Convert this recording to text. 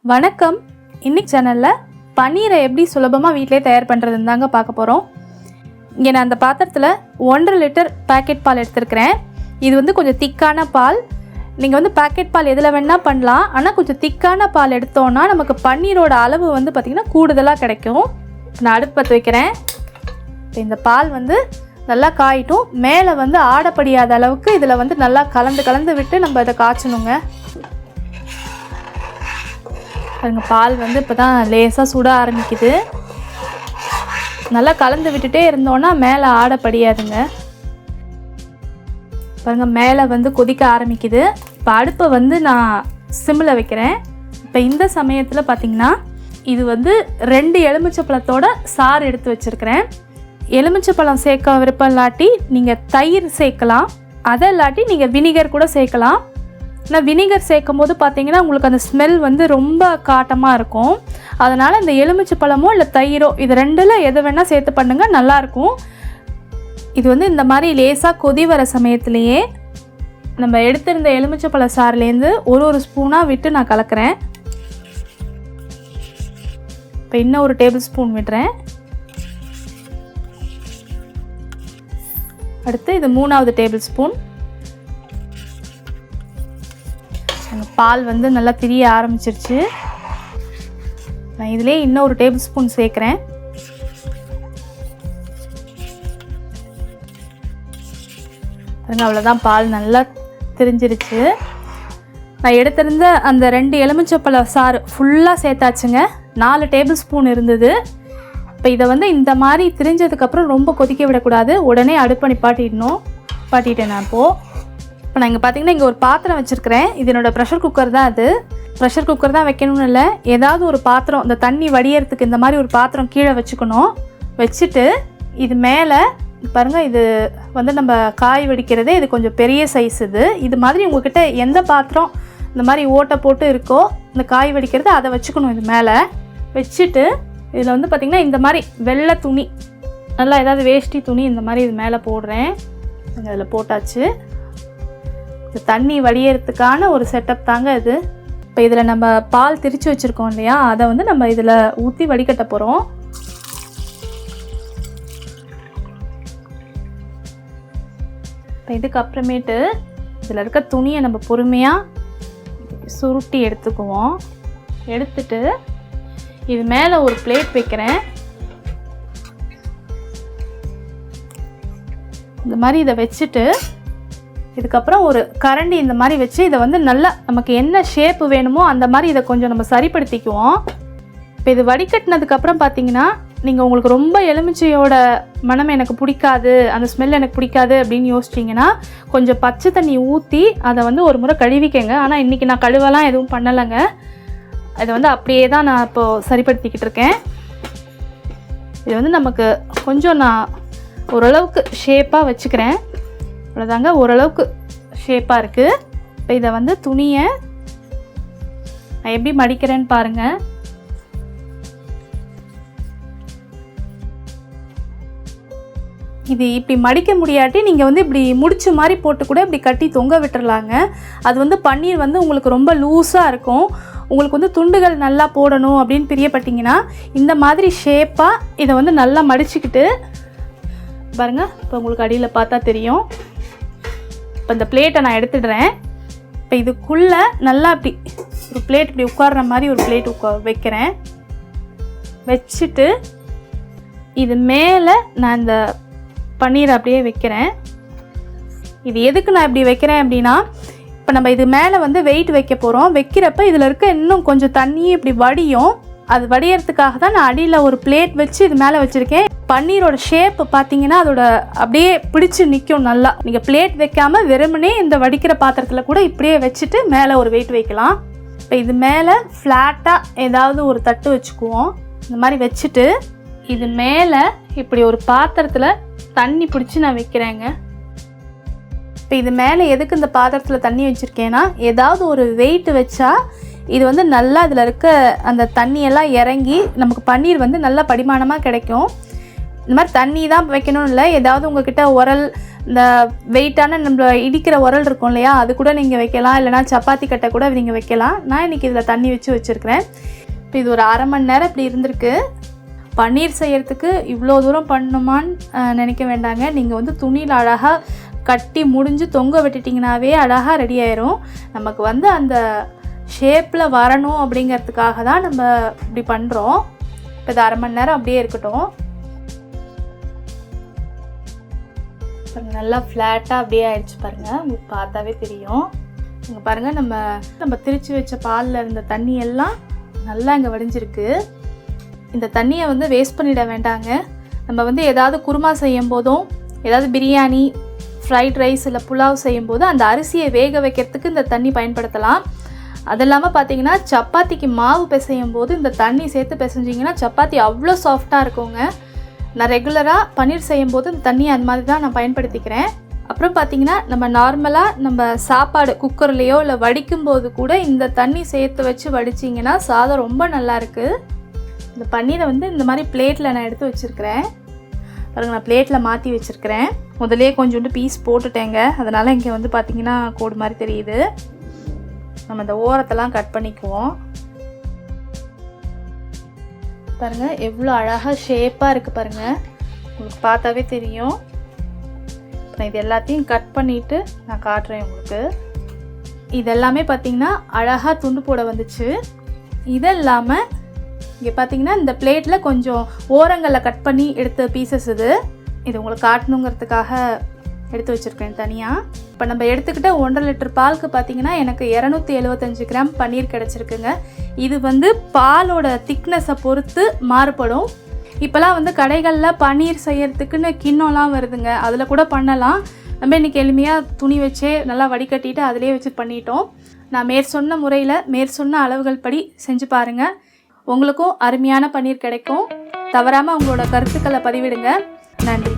வணக்கம். இன்னைக்கு சேனலில் பன்னீரை எப்படி சுலபமாக வீட்டிலே தயார் பண்ணுறதுன்னு தாங்க பார்க்க போகிறோம். இங்கே நான் அந்த பாத்திரத்தில் 1.5 லிட்டர் பேக்கெட் பால் எடுத்துருக்கிறேன். இது கொஞ்சம் திக்கான பால். நீங்கள் பேக்கெட் பால் எதில் வேணால் பண்ணலாம். ஆனால் கொஞ்சம் திக்கான பால் எடுத்தோன்னா நமக்கு பன்னீரோட அளவு பார்த்திங்கன்னா கூடுதலாக கிடைக்கும். நான் அடுப்பு பற்ற வைக்கிறேன். இந்த பால் நல்லா காயிட்டும். மேலே ஆடப்படியாத அளவுக்கு இதில் நல்லா கலந்து விட்டு நம்ம இதை காய்ச்சணுங்க. பால் இப்போ தான் லேசாக சுட ஆரம்பிக்குது. நல்லா கலந்து விட்டுட்டே இருந்தோன்னா மேலே ஆடப்படியாதுங்க. பாருங்கள், மேலே கொதிக்க ஆரம்பிக்குது. இப்போ அடுப்பை நான் சிம்மில் வைக்கிறேன். இப்போ இந்த சமயத்தில் பார்த்திங்கன்னா இது 2 எலுமிச்சைப்பழத்தோட சாறு எடுத்து வச்சுருக்கிறேன். எலுமிச்சைப்பழம் சேர்க்க விருப்பம் இல்லாட்டி நீங்கள் தயிர் சேர்க்கலாம். அதை இல்லாட்டி நீங்கள் வினிகர் கூட சேர்க்கலாம். ஆனால் வினிகர் சேர்க்கும் போது பார்த்தீங்கன்னா உங்களுக்கு அந்த ஸ்மெல் ரொம்ப காட்டமாக இருக்கும். அதனால் இந்த எலுமிச்சைப்பழமோ இல்லை தயிரோ இது 2ல் எது வேணால் சேர்த்து பண்ணுங்கள், நல்லாயிருக்கும். இது இந்த மாதிரி லேசாக கொதி வர சமயத்துலேயே நம்ம எடுத்திருந்த எலுமிச்சைப்பழ சாறுலேருந்து ஒரு ஸ்பூனாக விட்டு நான் கலக்கிறேன். இப்போ இன்னும் 1 டேபிள் ஸ்பூன் விடுறேன். அடுத்து இது 3வது டேபிள் ஸ்பூன். பால் நல்லா திரிய ஆரம்பிச்சிருச்சு. நான் இதிலே இன்னும் 1 டேபிள் ஸ்பூன் சேர்க்குறேன். அவ்வளோதான், பால் நல்லா திரிஞ்சிருச்சு. நான் எடுத்திருந்த அந்த 2 எலுமிச்சைப்பழ சாறு ஃபுல்லாக சேர்த்தாச்சுங்க. 4 டேபிள் ஸ்பூன் இருந்தது. இப்போ இதை இந்த மாதிரி திரிஞ்சதுக்கப்புறம் ரொம்ப கொதிக்க விடக்கூடாது. உடனே அடுப்பை நிப்பாட்டிட்டேன் நான். இப்போ நான் இங்கே பார்த்தீங்கன்னா இங்கே ஒரு பாத்திரம் வச்சுருக்கிறேன். இது என்னோடய ப்ரெஷர் குக்கர் தான். அது ப்ரெஷர் குக்கர் தான் வைக்கணும்னு இல்லை, ஏதாவது ஒரு பாத்திரம், இந்த தண்ணி வடியறதுக்கு இந்த மாதிரி ஒரு பாத்திரம் கீழே வச்சுக்கணும். வச்சுட்டு இது மேலே பாருங்கள், இது நம்ம காய் வடிக்கிறதே இது கொஞ்சம் பெரிய சைஸ். இது மாதிரி உங்கள்கிட்ட எந்த பாத்திரம் இந்த மாதிரி ஓட்டை போட்டு இருக்கோ இந்த காய் வடிக்கிறது அதை வச்சுக்கணும். இது மேலே வச்சுட்டு இதில் பார்த்திங்கன்னா இந்த மாதிரி வெள்ளை துணி, நல்லா ஏதாவது வேஷ்டி துணி இந்த மாதிரி இது மேலே போடுறேன். அதில் போட்டாச்சு. தண்ணி வடியறதுக்கான ஒரு செட்டப் தாங்க இது. இப்போ இதில் நம்ம பால் திரிச்சு வச்சுருக்கோம் இல்லையா, அதை நம்ம இதில் ஊற்றி வடிகட்ட போகிறோம். இப்போ இதுக்கப்புறமேட்டு இதில் இருக்க துணியை நம்ம பொறுமையாக சுருட்டி எடுத்துக்குவோம். எடுத்துட்டு இது மேலே ஒரு பிளேட் வைக்கிறேன். இந்த மாதிரி இதை வச்சுட்டு இதுக்கப்புறம் ஒரு கரண்டி இந்த மாதிரி வச்சு இதை நல்லா நமக்கு என்ன ஷேப்பு வேணுமோ அந்த மாதிரி இதை கொஞ்சம் நம்ம சரிப்படுத்திக்குவோம். இப்போ இது வடிகட்டினதுக்கப்புறம் பார்த்தீங்கன்னா நீங்கள் உங்களுக்கு ரொம்ப எலுமிச்சையோட மனம் எனக்கு பிடிக்காது, அந்த ஸ்மெல் எனக்கு பிடிக்காது அப்படின்னு யோசிச்சிங்கன்னா கொஞ்சம் பச்சை தண்ணி ஊற்றி அதை ஒரு முறை கழுவிக்கங்க. ஆனால் இன்றைக்கி நான் கழுவலாம் எதுவும் பண்ணலைங்க. இதை அப்படியே தான் நான் இப்போது சரிப்படுத்திக்கிட்டு இருக்கேன். இது நமக்கு கொஞ்சம் நான் ஓரளவுக்கு ஷேப்பாக வச்சுக்கிறேன். அவ்வளோதாங்க, ஓரளவுக்கு ஷேப்பாக இருக்குது. இப்போ இதை துணியை நான் எப்படி மடிக்கிறேன்னு பாருங்கள். இது இப்படி மடிக்க முடியாட்டி நீங்கள் இப்படி முடிச்ச மாதிரி போட்டு கூட இப்படி கட்டி தொங்க விட்டுறலாங்க. அது பன்னீர் உங்களுக்கு ரொம்ப லூஸாக இருக்கும். உங்களுக்கு துண்டுகள் நல்லா போடணும் அப்படின்னு பிரியப்பட்டீங்கன்னா இந்த மாதிரி ஷேப்பாக இதை நல்லா மடிச்சுக்கிட்டு பாருங்கள். இப்போ உங்களுக்கு அடியில் பார்த்தா தெரியும். இப்போ இந்த பிளேட்டை நான் எடுத்துடுறேன். இப்போ இதுக்குள்ளே நல்லா இப்படி ஒரு பிளேட் இப்படி உட்கார்ற மாதிரி ஒரு பிளேட் வைக்கிறேன். வச்சுட்டு இது மேலே நான் இந்த பன்னீரை அப்படியே வைக்கிறேன். இது எதுக்கு நான் இப்படி வைக்கிறேன் அப்படின்னா, இப்போ நம்ம இது மேலே வெயிட் வைக்க போகிறோம். வைக்கிறப்ப இதில் இருக்க இன்னும் கொஞ்சம் தண்ணி இப்படி வடியும். அது வடியறதுக்காக தான் நான் அடியில் ஒரு பிளேட் வச்சு இது மேலே வச்சுருக்கேன். பன்னீரோட ஷேப்பு பார்த்தீங்கன்னா அதோட அப்படியே பிடிச்சி நிற்கும் நல்லா. நீங்கள் பிளேட் வைக்காமல் வெறுமனே இந்த வடிக்கிற பாத்திரத்தில் கூட இப்படியே வச்சுட்டு மேலே ஒரு வெயிட் வைக்கலாம். இப்போ இது மேலே ஃப்ளாட்டாக ஏதாவது ஒரு தட்டு வச்சுக்குவோம். இந்த மாதிரி வச்சுட்டு இது மேலே இப்படி ஒரு பாத்திரத்தில் தண்ணி பிடிச்சி நான் வைக்கிறேங்க. இப்போ இது மேலே எதுக்கு இந்த பாத்திரத்தில் தண்ணி வச்சுருக்கேன்னா, ஏதாவது ஒரு வெயிட் வச்சா இது நல்லா இதில் இருக்க அந்த தண்ணியெல்லாம் இறங்கி நமக்கு பன்னீர் நல்லா படிமானமாக கிடைக்கும். இந்த மாதிரி தண்ணி தான் வைக்கணும்னு இல்லை, ஏதாவது உங்ககிட்ட உரல், இந்த வெயிட்டான நம்ம இடிக்கிற உரல் இருக்கும் இல்லையா, அது கூட நீங்கள் வைக்கலாம். இல்லைனா சப்பாத்தி கட்டை கூட நீங்கள் வைக்கலாம். நான் இன்றைக்கி இதில் தண்ணி வச்சு வச்சுருக்கிறேன். இப்போ இது ஒரு அரை மணி நேரம் இப்படி இருந்திருக்கு. பன்னீர் செய்கிறதுக்கு இவ்வளோ தூரம் பண்ணணுமான்னு நினைக்க வேண்டாங்க. நீங்கள் வந்து துணியில் அழகாக கட்டி முடிஞ்சு தொங்க விட்டுட்டிங்கனாவே அழகாக ரெடி ஆயிரும். நமக்கு வந்து அந்த ஷேப்பில் வரணும் அப்படிங்கிறதுக்காக தான் நம்ம இப்படி பண்ணுறோம். இப்போ இது அரை மணி நேரம் அப்படியே இருக்கட்டும். நல்லா ஃப்ளாட்டாக அப்படியே ஆயிடுச்சு பாருங்கள், உங்களுக்கு பார்த்தாவே தெரியும். இங்கே பாருங்கள், நம்ம திரிச்சு வச்ச பாலில் இருந்த தண்ணி எல்லாம் நல்லா இங்கே வடிஞ்சிருக்கு. இந்த தண்ணியை வந்து வேஸ்ட் பண்ணிட வேண்டாங்க. நம்ம வந்து ஏதாவது குருமா செய்யும் போதும், ஏதாவது பிரியாணி, ஃப்ரைட் ரைஸ் இல்லை புலாவ் செய்யும்போது அந்த அரிசியை வேக வைக்கிறதுக்கு இந்த தண்ணி பயன்படுத்தலாம். அது இல்லாமல் பார்த்தீங்கன்னா சப்பாத்திக்கு மாவு பிசையும் போது இந்த தண்ணி சேர்த்து பிசைஞ்சிங்கன்னா சப்பாத்தி அவ்வளோ சாஃப்டாக இருக்குங்க. நான் ரெகுலராக பன்னீர் செய்யும்போது இந்த தண்ணியை அந்த மாதிரி தான் நான் பயன்படுத்திக்கிறேன். அப்புறம் பார்த்திங்கன்னா நம்ம நார்மலாக நம்ம சாப்பாடு குக்கர்லேயோ இல்லை வடிக்கும் போது கூட இந்த தண்ணி சேர்த்து வச்சு வடிச்சிங்கன்னா சாதம் ரொம்ப நல்லாயிருக்கு. இந்த பன்னீரை வந்து இந்த மாதிரி பிளேட்டில் நான் எடுத்து வச்சுருக்கிறேன் பாருங்க. நான் பிளேட்டில் மாற்றி வச்சுருக்கிறேன். முதலே கொஞ்சோண்டு பீஸ் போட்டுட்டேங்க, அதனால் இங்கே வந்து பார்த்திங்கன்னா கோடு மாதிரி தெரியுது. நம்ம இந்த ஓரத்தெல்லாம் கட் பண்ணிக்குவோம். பாருங்கள் எவ்வளோ அழகாக ஷேப்பாக இருக்குது பாருங்கள், உங்களுக்கு பார்த்தாவே தெரியும். நான் இது எல்லாத்தையும் கட் பண்ணிவிட்டு நான் காட்டுறேன் உங்களுக்கு. இது எல்லாமே பார்த்திங்கன்னா அழகாக துண்டு போட வந்துச்சு. இது இல்லாமல் இங்கே பார்த்திங்கன்னா இந்த பிளேட்டில் கொஞ்சம் ஓரங்களில் கட் பண்ணி எடுத்த பீசஸ் இது உங்களுக்கு காட்டணுங்கிறதுக்காக எடுத்து வச்சுருக்கேன் தனியாக. இப்போ நம்ம எடுத்துக்கிட்ட 1.5 லிட்டர் பாலுக்கு பார்த்திங்கன்னா எனக்கு 275 கிராம் பன்னீர் கிடச்சிருக்குங்க. இது வந்து பாலோட திக்னஸை பொறுத்து மாறுபடும். இப்போலாம் வந்து கடைகளில் பன்னீர் செய்யறதுக்குன்னு கிண்ணம்லாம் வருதுங்க, அதில் கூட பண்ணலாம். நம்ம இன்றைக்கி எளிமையாக துணி வச்சே நல்லா வடிகட்டிட்டு அதிலே வச்சு பண்ணிட்டோம். நான் மேற்சொன்ன முறையில் மேற்சொன்ன அளவுகள் படி செஞ்சு பாருங்கள், உங்களுக்கும் அருமையான பன்னீர் கிடைக்கும். தவறாமல் உங்களோட கருத்துக்களை பதிவிடுங்க. நன்றி.